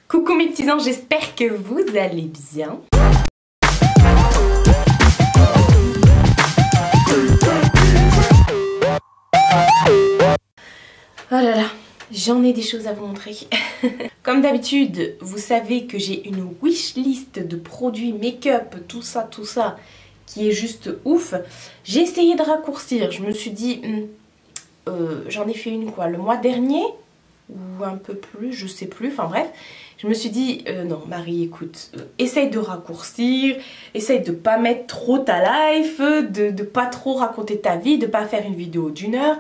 Coucou mes petits anges, j'espère que vous allez bien. Oh là là, j'en ai des choses à vous montrer. Comme d'habitude, vous savez que j'ai une wishlist de produits make-up, tout ça, qui est juste ouf. J'ai essayé de raccourcir, je me suis dit, j'en ai fait une quoi, le mois dernier ou un peu plus, je sais plus, enfin bref. Je me suis dit, non Marie, écoute, essaye de raccourcir, essaye de pas mettre trop ta life, de pas trop raconter ta vie, de pas faire une vidéo d'1 heure.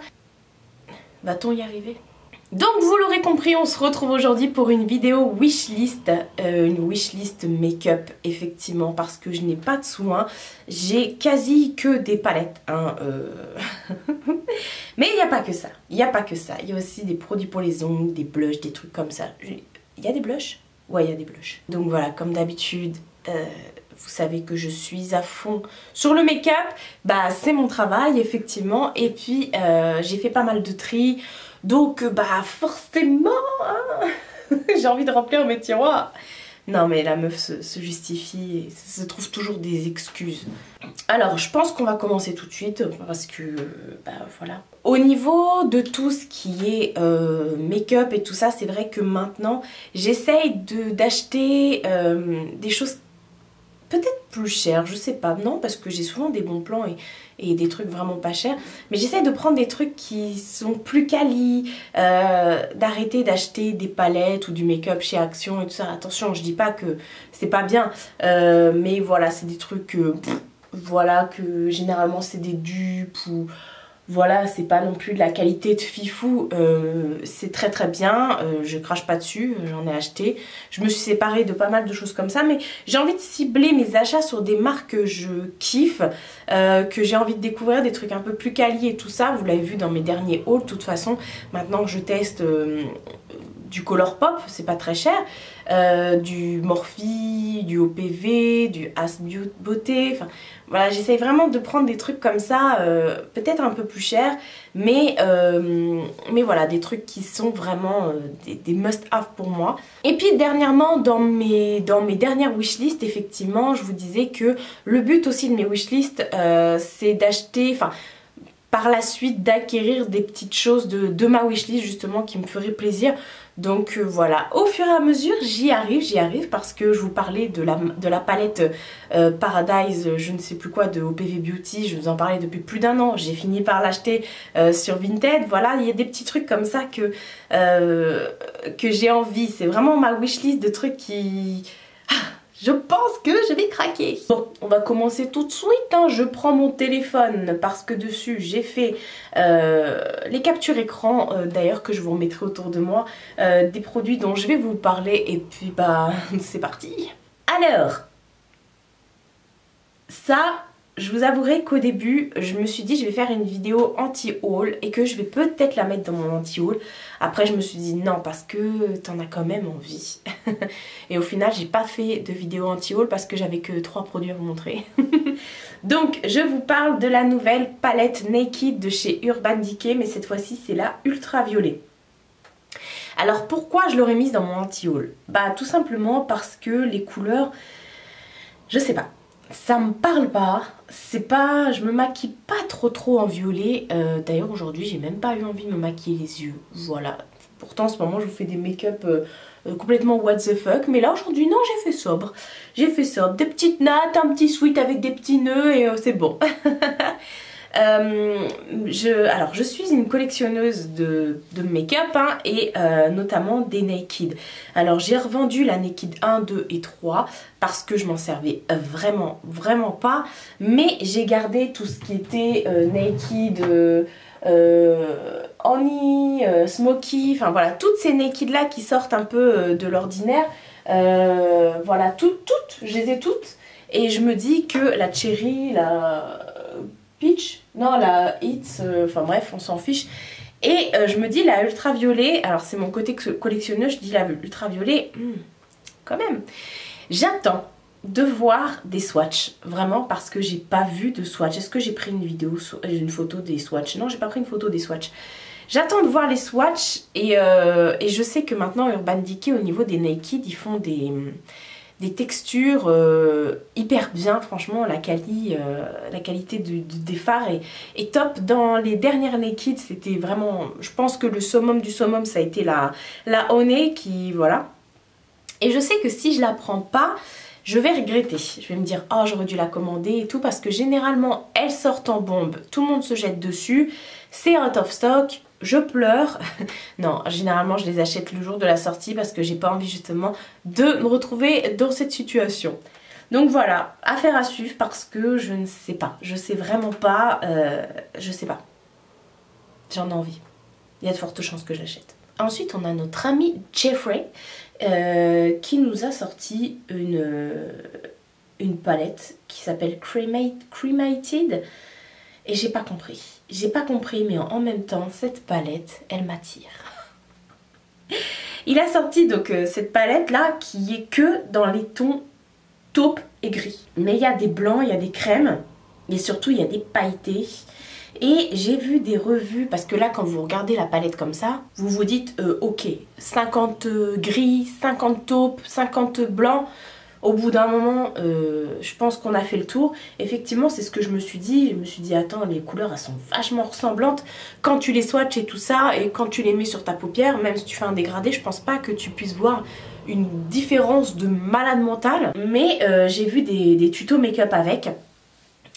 Va-t-on y arriver? Donc vous l'aurez compris, on se retrouve aujourd'hui pour une vidéo wishlist, une wishlist make-up effectivement, parce que je n'ai pas de soins, j'ai quasi que des palettes, hein, mais il n'y a pas que ça, il y a aussi des produits pour les ongles, des blushs, des trucs comme ça. Il y a des blushs? Ouais, il y a des blushs. Donc voilà, comme d'habitude, vous savez que je suis à fond sur le make-up. Bah, c'est mon travail, effectivement. Et puis, j'ai fait pas mal de tri. Donc, bah, forcément, hein, j'ai envie de remplir mes tiroirs. Non, mais la meuf se justifie et se trouve toujours des excuses. Alors, je pense qu'on va commencer tout de suite parce que, bah voilà. Au niveau de tout ce qui est make-up et tout ça, c'est vrai que maintenant, j'essaye d'acheter des choses peut-être plus chères, je sais pas, non, parce que j'ai souvent des bons plans et des trucs vraiment pas chers. Mais j'essaye de prendre des trucs qui sont plus quali, d'arrêter d'acheter des palettes ou du make-up chez Action et tout ça. Attention, je dis pas que c'est pas bien, mais voilà, c'est des trucs, voilà, que généralement c'est des dupes ou... Voilà, c'est pas non plus de la qualité de fifou, c'est très très bien, je crache pas dessus, j'en ai acheté. Je me suis séparée de pas mal de choses comme ça, mais j'ai envie de cibler mes achats sur des marques que je kiffe, que j'ai envie de découvrir, des trucs un peu plus quali et tout ça. Vous l'avez vu dans mes derniers hauls, de toute façon, maintenant que je teste du Colourpop, c'est pas très cher, du Morphe, du OPV, du As Beauté, enfin voilà, j'essaye vraiment de prendre des trucs comme ça, peut-être un peu plus chers, mais voilà, des trucs qui sont vraiment des must-have pour moi. Et puis dernièrement, dans mes dernières wishlists, effectivement, je vous disais que le but aussi de mes wishlists, c'est d'acheter, enfin, par la suite d'acquérir des petites choses de ma wishlist justement qui me feraient plaisir. Donc voilà, au fur et à mesure j'y arrive parce que je vous parlais de la palette Paradise, je ne sais plus quoi, de OPV Beauty, je vous en parlais depuis plus d'1 an, j'ai fini par l'acheter sur Vinted. Voilà, il y a des petits trucs comme ça que j'ai envie, c'est vraiment ma wishlist de trucs qui... Je pense que je vais craquer. Bon, on va commencer tout de suite, hein. Je prends mon téléphone parce que dessus j'ai fait les captures écran, d'ailleurs que je vous remettrai autour de moi, des produits dont je vais vous parler et puis bah c'est parti. Alors, ça... Je vous avouerai qu'au début, je me suis dit je vais faire une vidéo anti-haul et que je vais peut-être la mettre dans mon anti-haul. Après je me suis dit non parce que t'en as quand même envie. Et au final j'ai pas fait de vidéo anti-haul parce que j'avais que 3 produits à vous montrer. Donc je vous parle de la nouvelle palette Naked de chez Urban Decay, mais cette fois-ci c'est la Ultraviolet. Alors pourquoi je l'aurais mise dans mon anti-haul? Bah tout simplement parce que les couleurs, je sais pas. Ça me parle pas, c'est pas, je me maquille pas trop en violet, d'ailleurs aujourd'hui j'ai même pas eu envie de me maquiller les yeux, voilà. Pourtant en ce moment je vous fais des make-up complètement what the fuck, mais là aujourd'hui non, j'ai fait sobre, des petites nattes, un petit sweat avec des petits nœuds et c'est bon. Alors je suis une collectionneuse de make-up, hein, et notamment des Naked. Alors j'ai revendu la Naked 1, 2 et 3 parce que je m'en servais vraiment pas, mais j'ai gardé tout ce qui était Naked Honey, Smoky, enfin voilà, toutes ces Naked là qui sortent un peu de l'ordinaire, voilà, toutes, je les ai toutes, et je me dis que la Cherry, la Peach, non la Hits, enfin bref on s'en fiche, et je me dis la Ultraviolet, alors c'est mon côté collectionneuse, je dis la Ultraviolet, quand même, j'attends de voir des swatchs, vraiment, parce que j'ai pas vu de swatch. Est-ce que j'ai pris une vidéo, une photo des swatchs? Non, j'ai pas pris une photo des swatchs. J'attends de voir les swatchs et je sais que maintenant Urban Decay au niveau des Naked ils font des textures hyper bien, franchement la qualité des fards est top. Dans les dernières Naked c'était vraiment, je pense que le summum du summum ça a été la Honey qui voilà. Et je sais que si je la prends pas, je vais regretter. Je vais me dire oh j'aurais dû la commander et tout parce que généralement elles sortent en bombe, tout le monde se jette dessus, c'est out of stock. Je pleure. Non, généralement je les achète le jour de la sortie parce que j'ai pas envie justement de me retrouver dans cette situation. Donc voilà, affaire à suivre parce que je ne sais pas. Je sais vraiment pas. Je sais pas. J'en ai envie. Il y a de fortes chances que je l'achète. Ensuite, on a notre ami Jeffree qui nous a sorti une palette qui s'appelle Cremated. Et j'ai pas compris. J'ai pas compris, mais en même temps, cette palette, elle m'attire. Il a sorti donc cette palette là qui est que dans les tons taupe et gris. Mais il y a des blancs, il y a des crèmes et surtout il y a des pailletés. Et j'ai vu des revues, parce que là quand vous regardez la palette comme ça, vous vous dites ok, 50 gris, 50 taupe, 50 blanc. Au bout d'un moment, je pense qu'on a fait le tour. Effectivement, c'est ce que je me suis dit. Je me suis dit, attends, les couleurs, elles sont vachement ressemblantes. Quand tu les swatches et tout ça, et quand tu les mets sur ta paupière, même si tu fais un dégradé, je pense pas que tu puisses voir une différence de malade mental. Mais j'ai vu des tutos make-up avec.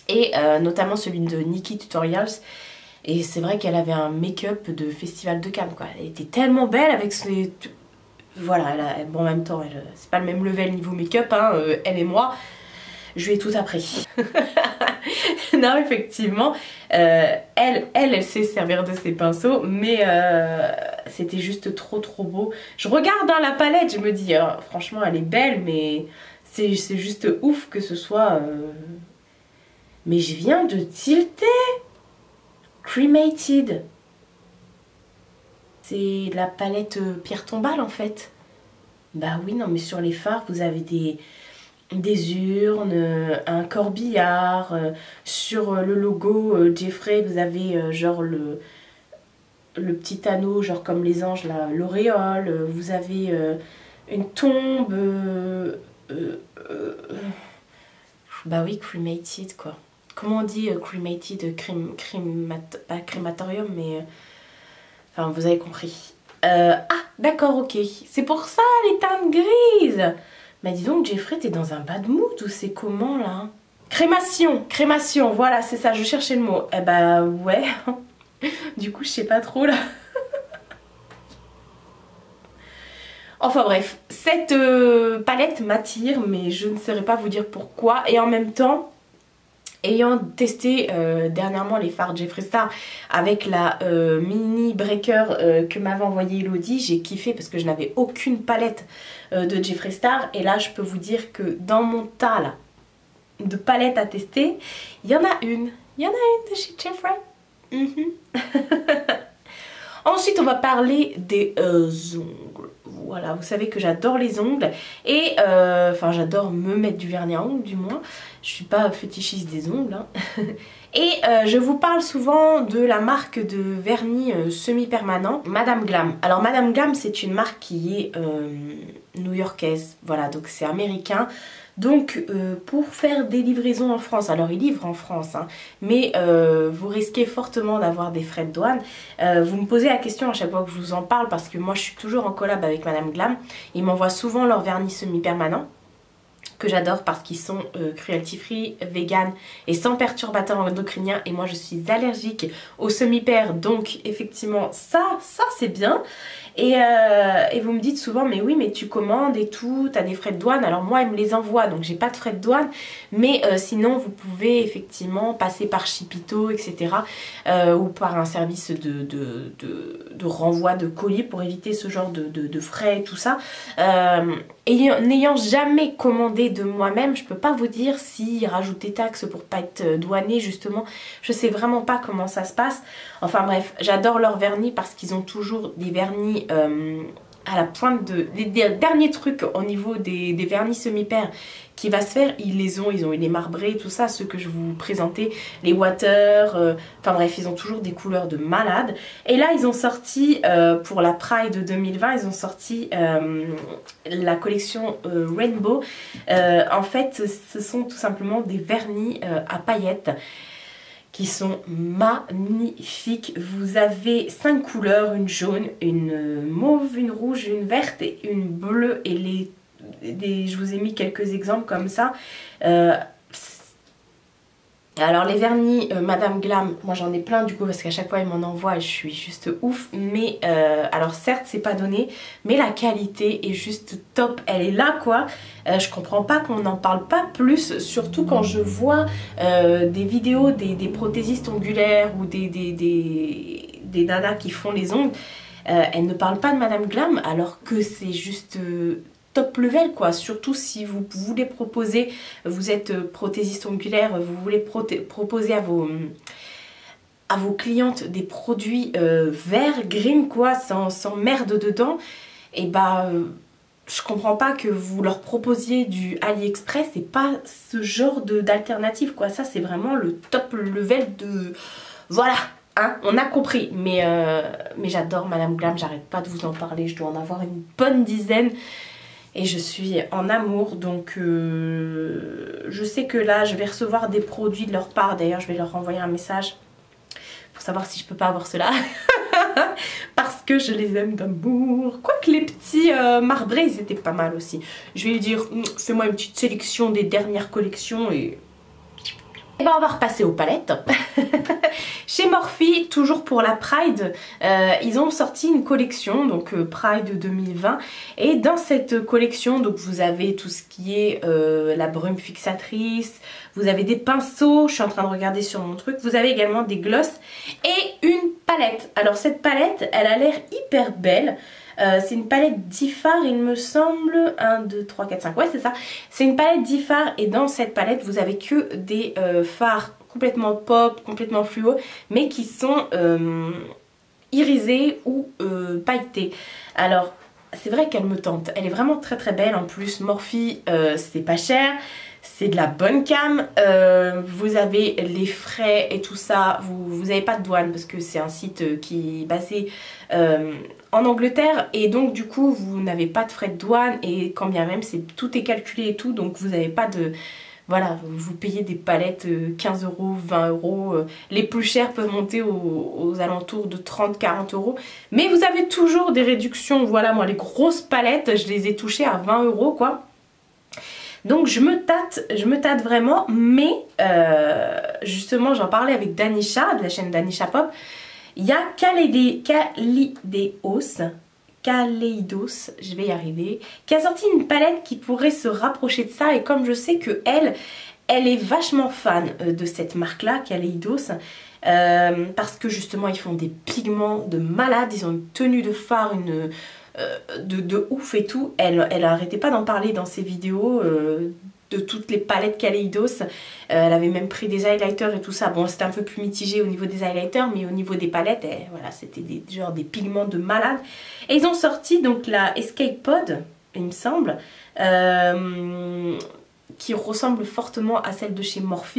Et notamment celui de Nikki Tutorials. Et c'est vrai qu'elle avait un make-up de Festival de Cannes, quoi. Elle était tellement belle avec ses... Voilà, bon, en même temps, c'est pas le même level niveau make-up, hein, elle et moi, je lui ai tout appris. Non, effectivement, elle sait servir de ses pinceaux, mais c'était juste trop beau. Je regarde hein, la palette, je me dis, franchement, elle est belle, mais c'est juste ouf que ce soit... Mais je viens de tilter. Cremated. C'est la palette pierre tombale en fait. Bah oui, non mais sur les fards vous avez des urnes, un corbillard. Sur le logo Jeffree vous avez genre le petit anneau, genre comme les anges là, l'auréole. Vous avez une tombe. Bah oui, cremated quoi. Comment on dit cremated, pas crématorium mais... Enfin, vous avez compris. Ah, d'accord, ok. C'est pour ça, les teintes grises. Mais dis donc, Jeffree, t'es dans un bad mood ou c'est comment, là? Crémation, voilà, c'est ça, je cherchais le mot. Eh bah, ouais. Du coup, je sais pas trop, là. Enfin bref, cette palette m'attire, mais je ne saurais pas vous dire pourquoi. Et en même temps... Ayant testé dernièrement les fards Jeffree Star avec la mini breaker que m'avait envoyé Elodie, j'ai kiffé parce que je n'avais aucune palette de Jeffree Star. Et là je peux vous dire que dans mon tas là, de palettes à tester, il y en a une. Il y en a une de chez Jeffree. Ensuite on va parler des ongles. Voilà, vous savez que j'adore les ongles et enfin j'adore me mettre du vernis à ongles du moins. Je suis pas fétichiste des ongles hein. Et je vous parle souvent de la marque de vernis semi-permanent Madame Glam. Alors Madame Glam c'est une marque qui est new-yorkaise, voilà, donc c'est américain. Donc pour faire des livraisons en France, alors ils livrent en France, hein, mais vous risquez fortement d'avoir des frais de douane. Vous me posez la question à chaque fois que je vous en parle parce que moi je suis toujours en collab avec Madame Glam. Ils m'envoient souvent leur vernis semi-permanent que j'adore parce qu'ils sont cruelty free, vegan et sans perturbateurs endocriniens et moi je suis allergique aux semi-per donc effectivement ça c'est bien. Et vous me dites souvent mais oui mais tu commandes et tout, t'as des frais de douane. Alors moi ils me les envoient donc j'ai pas de frais de douane, mais sinon vous pouvez effectivement passer par Shipito etc. Ou par un service de renvoi de colis pour éviter ce genre de frais et tout ça. Et n'ayant jamais commandé de moi-même, je peux pas vous dire si rajouter des taxes pour pas être douané justement, je sais vraiment pas comment ça se passe. Enfin bref, j'adore leur vernis parce qu'ils ont toujours des vernis à la pointe de... Les derniers trucs au niveau des vernis semi-pairs qui va se faire, ils ont eu les marbrés, tout ça, ceux que je vous présentais, les water, enfin bref, ils ont toujours des couleurs de malade. Et là, ils ont sorti, pour la Pride 2020, ils ont sorti la collection Rainbow. En fait, ce sont tout simplement des vernis à paillettes qui sont magnifiques. Vous avez 5 couleurs, une jaune, une mauve, une rouge, une verte et une bleue. Et je vous ai mis quelques exemples comme ça. Alors les vernis Madame Glam, moi j'en ai plein du coup parce qu'à chaque fois ils m'en envoient et je suis juste ouf. Mais alors certes c'est pas donné, mais la qualité est juste top, elle est là quoi. Je comprends pas qu'on n'en parle pas plus, surtout quand je vois des vidéos des prothésistes ongulaires ou des nanas qui font les ongles. Elles ne parlent pas de Madame Glam alors que c'est juste... top level quoi, surtout si vous voulez proposer, vous êtes prothésiste ongulaire, vous voulez proposer à vos clientes des produits verts, green quoi, sans merde dedans, et bah je comprends pas que vous leur proposiez du AliExpress, c'est pas ce genre d'alternative quoi, ça c'est vraiment le top level de... Voilà, hein, on a compris, mais j'adore Madame Glam, j'arrête pas de vous en parler, je dois en avoir une bonne dizaine. Et je suis en amour, donc je sais que là je vais recevoir des produits de leur part. D'ailleurs je vais leur envoyer un message pour savoir si je peux pas avoir cela. Parce que je les aime d'amour. Quoique les petits marbrés ils étaient pas mal aussi. Je vais lui dire fais-moi une petite sélection des dernières collections et... Et ben on va repasser aux palettes. Chez Morphe, toujours pour la Pride, ils ont sorti une collection, donc Pride 2020. Et dans cette collection, donc vous avez tout ce qui est la brume fixatrice, vous avez des pinceaux, je suis en train de regarder sur mon truc, vous avez également des glosses et une palette. Alors cette palette, elle a l'air hyper belle. C'est une palette d'Ifar, il me semble, 1, 2, 3, 4, 5, ouais c'est ça. C'est une palette d'Ifar et dans cette palette vous avez que des fards complètement pop, complètement fluo, mais qui sont irisés ou pailletés. Alors c'est vrai qu'elle me tente, elle est vraiment très très belle en plus. Morphe c'est pas cher. C'est de la bonne cam, vous avez les frais et tout ça, vous n'avez pas de douane parce que c'est un site qui est basé en Angleterre et donc du coup vous n'avez pas de frais de douane et quand bien même tout est calculé et tout, donc vous n'avez pas de... Voilà, vous payez des palettes 15 €, 20 €, les plus chères peuvent monter aux alentours de 30-40 €, mais vous avez toujours des réductions. Voilà, moi les grosses palettes je les ai touchées à 20 € quoi. Donc je me tâte vraiment, mais justement j'en parlais avec Danisha, de la chaîne Danisha Pop. Il y a Kaleidos, je vais y arriver, qui a sorti une palette qui pourrait se rapprocher de ça. Et comme je sais que elle est vachement fan de cette marque là, Kaleidos, parce que justement ils font des pigments de malade, ils ont une tenue de fard, de ouf et tout. Elle arrêtait pas d'en parler dans ses vidéos de toutes les palettes Kaleidos. Elle avait même pris des highlighters et tout ça. Bon, c'était un peu plus mitigé au niveau des highlighters, mais au niveau des palettes, voilà, c'était genre des pigments de malade. Et ils ont sorti donc la Escape Pod, il me semble, qui ressemble fortement à celle de chez Morphe.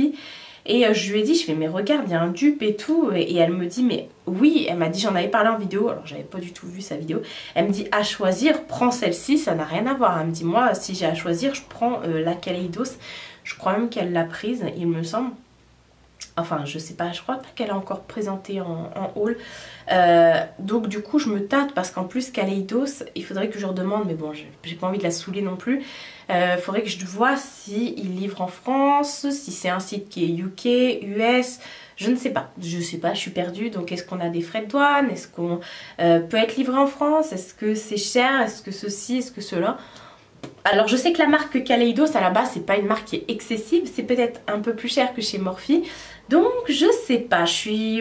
Et je lui ai dit, je fais mais regarde, il y a un dupe et tout. Et elle me dit mais oui, elle m'a dit, j'en avais parlé en vidéo, alors j'avais pas du tout vu sa vidéo. Elle me dit à choisir, prends celle-ci, ça n'a rien à voir. Elle me dit moi si j'ai à choisir, je prends la Kaleidos. Je crois même qu'elle l'a prise, il me semble. Enfin je sais pas, je crois pas qu'elle a encore présenté en haul. Donc du coup je me tâte parce qu'en plus Kaleidos, il faudrait que je redemande, mais bon j'ai pas envie de la saouler non plus. Il faudrait que je vois si il livre en France, si c'est un site qui est UK, US, je ne sais pas, je suis perdue. Donc est-ce qu'on a des frais de douane, est-ce qu'on peut être livré en France, est-ce que c'est cher, est-ce que ceci, est-ce que cela. Alors je sais que la marque Kaleidos à la base c'est pas une marque qui est excessive, c'est peut-être un peu plus cher que chez Morphe. Donc je sais pas,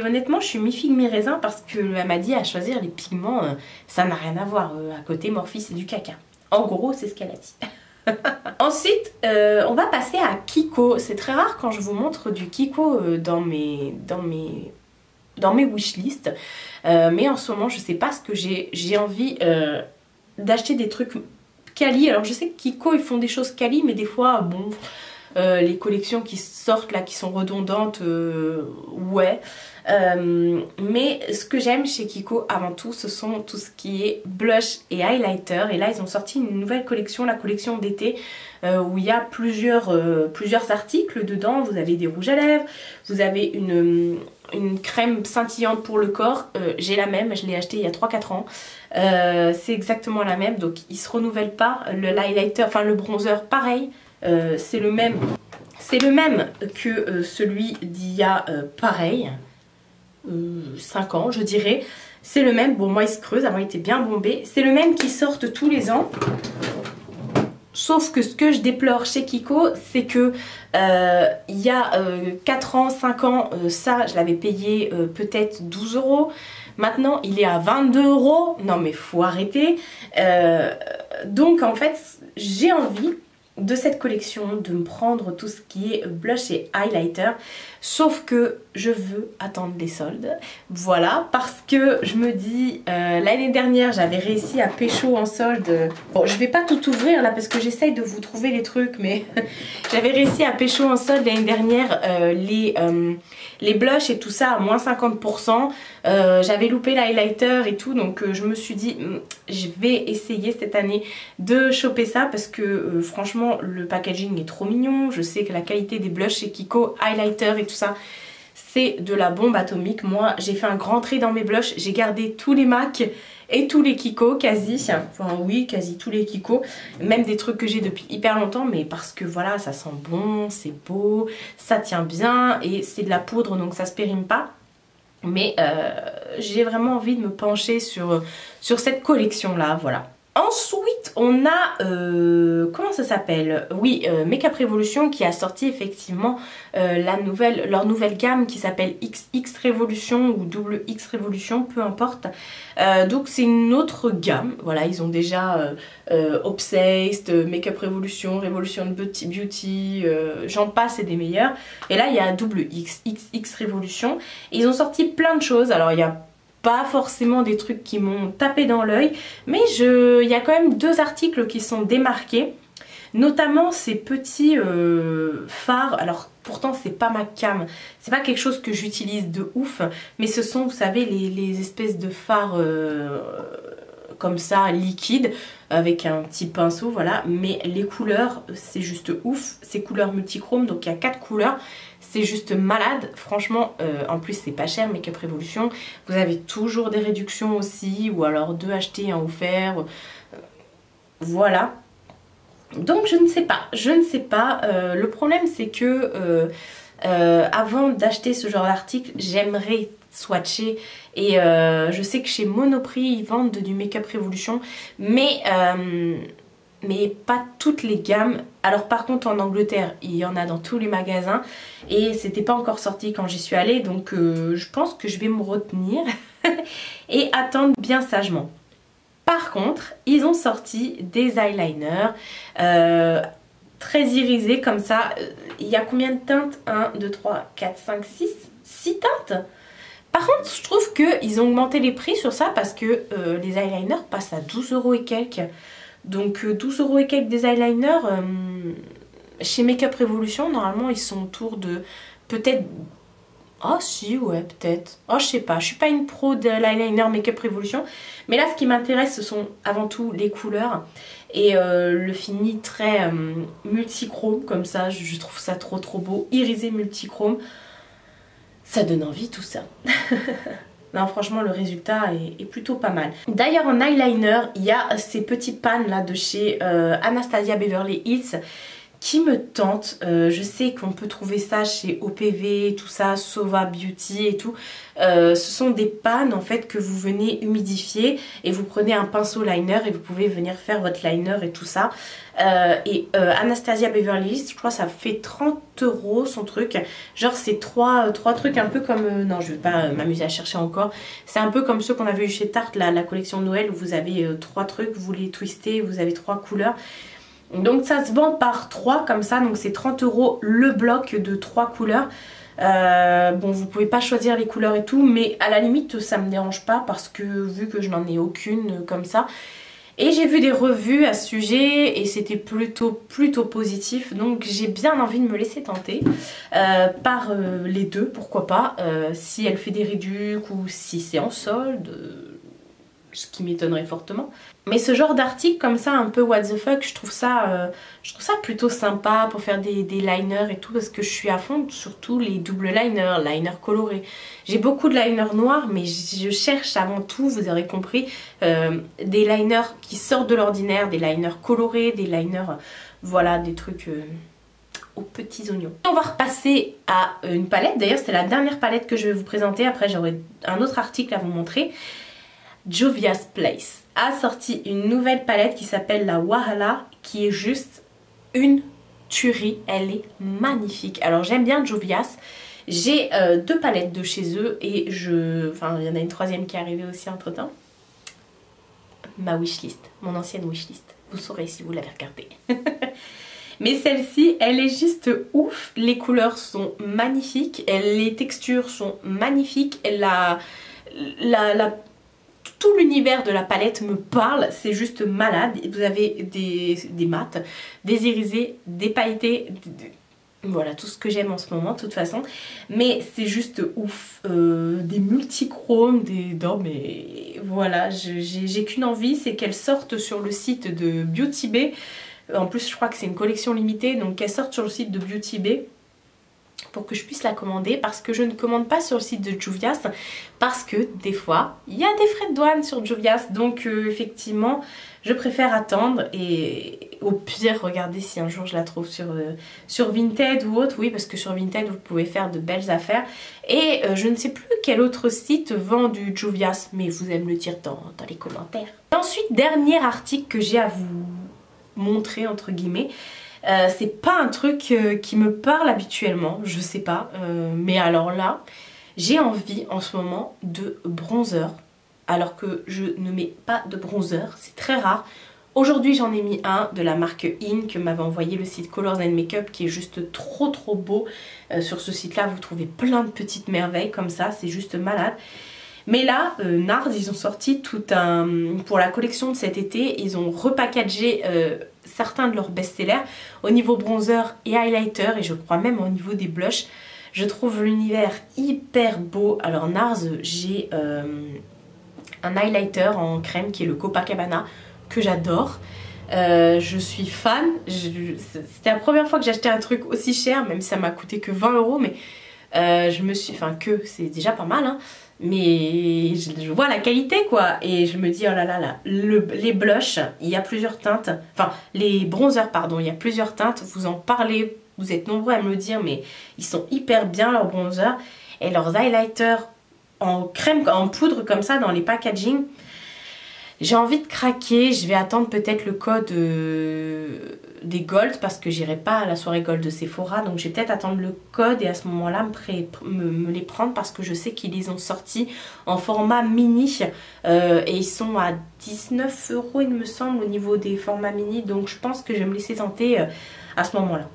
honnêtement je suis mi-figue mi-raisin parce qu'elle m'a dit à choisir les pigments, ça n'a rien à voir, à côté Morphe c'est du caca. En gros c'est ce qu'elle a dit. Ensuite on va passer à Kiko. C'est très rare quand je vous montre du Kiko dans mes wishlists, mais en ce moment je sais pas ce que j'ai envie d'acheter des trucs quali. Alors je sais que Kiko ils font des choses quali, mais des fois bon, les collections qui sortent là qui sont redondantes, ouais. Mais ce que j'aime chez Kiko avant tout, ce sont tout ce qui est blush et highlighter. Et là ils ont sorti une nouvelle collection, la collection d'été, où il y a plusieurs articles dedans. Vous avez des rouges à lèvres, vous avez une crème scintillante pour le corps. J'ai la même, je l'ai achetée il y a 3-4 ans. C'est exactement la même, donc il se renouvelle pas. Le highlighter, enfin le bronzer pareil, c'est le même que celui d'il y a pareil 5 ans je dirais. C'est le même, bon moi il se creuse, avant il était bien bombé. C'est le même qui sortent tous les ans. Sauf que ce que je déplore chez Kiko, c'est que il y a 4 ans, 5 ans, ça je l'avais payé peut-être 12 €. Maintenant il est à 22 €. Non mais faut arrêter. Donc en fait j'ai envie de cette collection de me prendre tout ce qui est blush et highlighter, sauf que je veux attendre les soldes, voilà, parce que je me dis l'année dernière j'avais réussi à pécho en solde. Bon je vais pas tout ouvrir là parce que j'essaye de vous trouver les trucs, mais j'avais réussi à pécho en solde l'année dernière les blushs et tout ça à moins 50%. J'avais loupé l'highlighter et tout, donc je me suis dit je vais essayer cette année de choper ça parce que franchement le packaging est trop mignon. Je sais que la qualité des blushs chez Kiko, highlighter et tout ça, c'est de la bombe atomique. Moi j'ai fait un grand trait dans mes blushs, j'ai gardé tous les MAC et tous les Kiko quasi, enfin oui quasi tous les Kiko, même des trucs que j'ai depuis hyper longtemps, mais parce que voilà ça sent bon, c'est beau, ça tient bien et c'est de la poudre donc ça se périme pas. Mais j'ai vraiment envie de me pencher sur cette collection là, voilà. Ensuite on a, comment ça s'appelle? Oui, Make Up Revolution qui a sorti effectivement leur nouvelle gamme qui s'appelle XX Revolution ou double X Revolution, peu importe. Donc c'est une autre gamme, voilà, ils ont déjà Obsessed, Make Up Revolution, Revolution Beauty, j'en passe et des meilleurs. Et là il y a double X, XX Revolution. Et ils ont sorti plein de choses, alors il y a pas forcément des trucs qui m'ont tapé dans l'œil, mais il y a quand même 2 articles qui sont démarqués, notamment ces petits fards. Alors pourtant c'est pas ma cam, c'est pas quelque chose que j'utilise de ouf, mais ce sont, vous savez, les espèces de fards comme ça liquides avec un petit pinceau, voilà. Mais les couleurs c'est juste ouf, ces couleurs multichromes, donc il y a 4 couleurs. C'est juste malade, franchement, en plus c'est pas cher, Make Up Revolution. Vous avez toujours des réductions aussi, ou alors 2 achetés, 1 offert. Voilà. Donc je ne sais pas, le problème c'est que avant d'acheter ce genre d'article, j'aimerais swatcher. Et je sais que chez Monoprix ils vendent du Make Up Revolution, mais pas toutes les gammes. Alors par contre en Angleterre il y en a dans tous les magasins et c'était pas encore sorti quand j'y suis allée, donc je pense que je vais me retenir et attendre bien sagement. Par contre ils ont sorti des eyeliners très irisés comme ça. Il y a combien de teintes? 1, 2, 3, 4, 5, 6 teintes. Par contre je trouve qu'ils ont augmenté les prix sur ça parce que les eyeliners passent à 12 € et quelques. Donc 12 € et quelques des eyeliners, chez Make Up Revolution normalement ils sont autour de peut-être, oh si ouais peut-être, oh je sais pas, je suis pas une pro de l'eyeliner Make Up Revolution, mais là ce qui m'intéresse ce sont avant tout les couleurs et le fini très multichrome comme ça. Je trouve ça trop beau, irisé multichrome, ça donne envie tout ça. Non franchement le résultat est plutôt pas mal. D'ailleurs en eyeliner il y a ces petits pans là de chez Anastasia Beverly Hills qui me tentent. Je sais qu'on peut trouver ça chez OPV, tout ça, Sova Beauty et tout. Ce sont des pans en fait que vous venez humidifier et vous prenez un pinceau liner et vous pouvez venir faire votre liner et tout ça. Anastasia Beverly Hills, je crois ça fait 30 € son truc. Genre c'est trois trucs un peu comme... non je vais pas m'amuser à chercher encore. C'est un peu comme ceux qu'on avait eu chez Tarte, la collection de Noël où vous avez 3 trucs, vous les twistez, vous avez 3 couleurs. Donc ça se vend par 3 comme ça, donc c'est 30 € le bloc de 3 couleurs. Bon vous pouvez pas choisir les couleurs et tout, mais à la limite ça me dérange pas parce que vu que je n'en ai aucune comme ça. Et j'ai vu des revues à ce sujet et c'était plutôt positif. Donc j'ai bien envie de me laisser tenter par les deux, pourquoi pas. Si elle fait des réducs ou si c'est en solde, ce qui m'étonnerait fortement. Mais ce genre d'article comme ça, un peu what the fuck, je trouve ça plutôt sympa pour faire des liners et tout, parce que je suis à fond, surtout les double liners colorés. J'ai beaucoup de liners noirs, mais je cherche avant tout, vous aurez compris, des liners qui sortent de l'ordinaire, des liners colorés, des liners, voilà, des trucs aux petits oignons. On va repasser à une palette, d'ailleurs c'est la dernière palette que je vais vous présenter, après j'aurai un autre article à vous montrer. Juvia's Place a sorti une nouvelle palette qui s'appelle la Wahala, qui est juste une tuerie, elle est magnifique. Alors j'aime bien Juvia's, j'ai deux palettes de chez eux et enfin il y en a une troisième qui est arrivée aussi entre temps. Ma wishlist, mon ancienne wishlist, vous saurez si vous l'avez regardée. Mais celle-ci, elle est juste ouf, les couleurs sont magnifiques, les textures sont magnifiques, tout l'univers de la palette me parle, c'est juste malade. Vous avez des mats, des irisés, des pailletés, voilà tout ce que j'aime en ce moment de toute façon. Mais c'est juste ouf, des multichromes, non mais voilà, j'ai qu'une envie, c'est qu'elles sortent sur le site de Beauty Bay. En plus je crois que c'est une collection limitée, donc qu'elles sortent sur le site de Beauty Bay pour que je puisse la commander, parce que je ne commande pas sur le site de Juvia's parce que des fois il y a des frais de douane sur Juvia's, donc effectivement je préfère attendre et au pire regarder si un jour je la trouve sur Vinted ou autre. Oui, parce que sur Vinted vous pouvez faire de belles affaires et je ne sais plus quel autre site vend du Juvia's, mais vous allez me le dire dans les commentaires. Et ensuite, dernier article que j'ai à vous montrer entre guillemets. C'est pas un truc qui me parle habituellement, je sais pas, mais alors là, j'ai envie en ce moment de bronzer, alors que je ne mets pas de bronzer, c'est très rare. Aujourd'hui j'en ai mis un de la marque In que m'avait envoyé le site Colors and Makeup, qui est juste trop beau. Sur ce site là vous trouvez plein de petites merveilles comme ça, c'est juste malade. Mais là, NARS, ils ont sorti pour la collection de cet été, ils ont repackagé certains de leurs best-sellers au niveau bronzer et highlighter, et je crois même au niveau des blushs. Je trouve l'univers hyper beau. Alors NARS, j'ai un highlighter en crème qui est le Copacabana, que j'adore. Je suis fan. C'était la première fois que j'achetais un truc aussi cher, même si ça m'a coûté que 20 €, mais je me suis... Enfin c'est déjà pas mal, hein. Mais je vois la qualité quoi, et je me dis oh là là là, les blushs, il y a plusieurs teintes, enfin les bronzers pardon, il y a plusieurs teintes, vous en parlez, vous êtes nombreux à me le dire, mais ils sont hyper bien leurs bronzers, et leurs highlighters en crème, en poudre comme ça dans les packaging. J'ai envie de craquer, je vais attendre peut-être le code des Gold, parce que j'irai pas à la soirée Gold de Sephora, donc je vais peut-être attendre le code et à ce moment-là me les prendre, parce que je sais qu'ils les ont sortis en format mini et ils sont à 19 € il me semble au niveau des formats mini, donc je pense que je vais me laisser tenter à ce moment-là.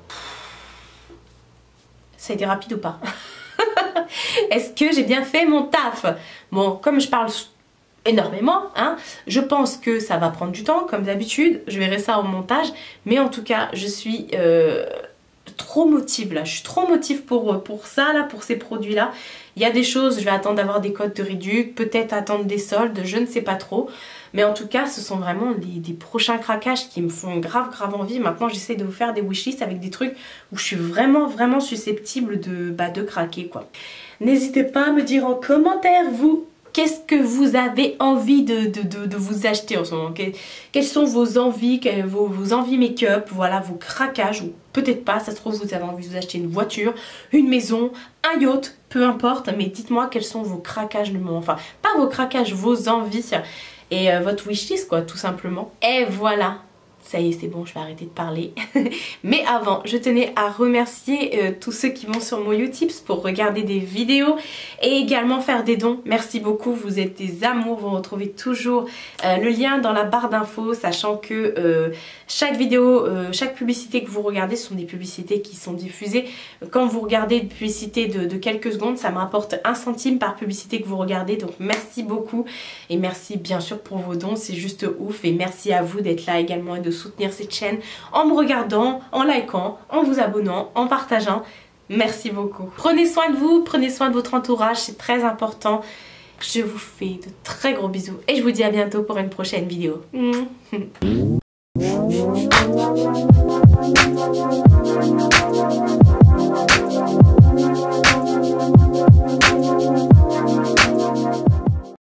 Ça a été rapide ou pas? Est-ce que j'ai bien fait mon taf? Bon, comme je parle énormément, hein. Je pense que ça va prendre du temps comme d'habitude, je verrai ça au montage, mais en tout cas je suis trop motive là, je suis trop motive pour ça là, pour ces produits là. Il y a des choses, je vais attendre d'avoir des codes de réduc, peut-être attendre des soldes, je ne sais pas trop, mais en tout cas ce sont vraiment des prochains craquages qui me font grave envie. Maintenant j'essaie de vous faire des wishlists avec des trucs où je suis vraiment susceptible de craquer quoi. N'hésitez pas à me dire en commentaire vous, qu'est-ce que vous avez envie de vous acheter en ce moment? Quelles sont vos envies, vos envies make-up, voilà, vos craquages, ou peut-être pas, ça se trouve vous avez envie de vous acheter une voiture, une maison, un yacht, peu importe, mais dites-moi quels sont vos craquages du moment, enfin pas vos craquages, vos envies et votre wishlist quoi, tout simplement. Et voilà, Ça y est, c'est bon, je vais arrêter de parler. Mais avant, je tenais à remercier tous ceux qui vont sur mon Utip pour regarder des vidéos et également faire des dons. Merci beaucoup, vous êtes des amours. Vous retrouvez toujours le lien dans la barre d'infos, sachant que chaque vidéo, chaque publicité que vous regardez, ce sont des publicités qui sont diffusées. Quand vous regardez une publicité de quelques secondes, ça me rapporte 1 centime par publicité que vous regardez. Donc merci beaucoup et merci bien sûr pour vos dons, c'est juste ouf. Et merci à vous d'être là également et de soutenir cette chaîne en me regardant, en likant, en vous abonnant, en partageant. Merci beaucoup. Prenez soin de vous, prenez soin de votre entourage, c'est très important. Je vous fais de très gros bisous et je vous dis à bientôt pour une prochaine vidéo.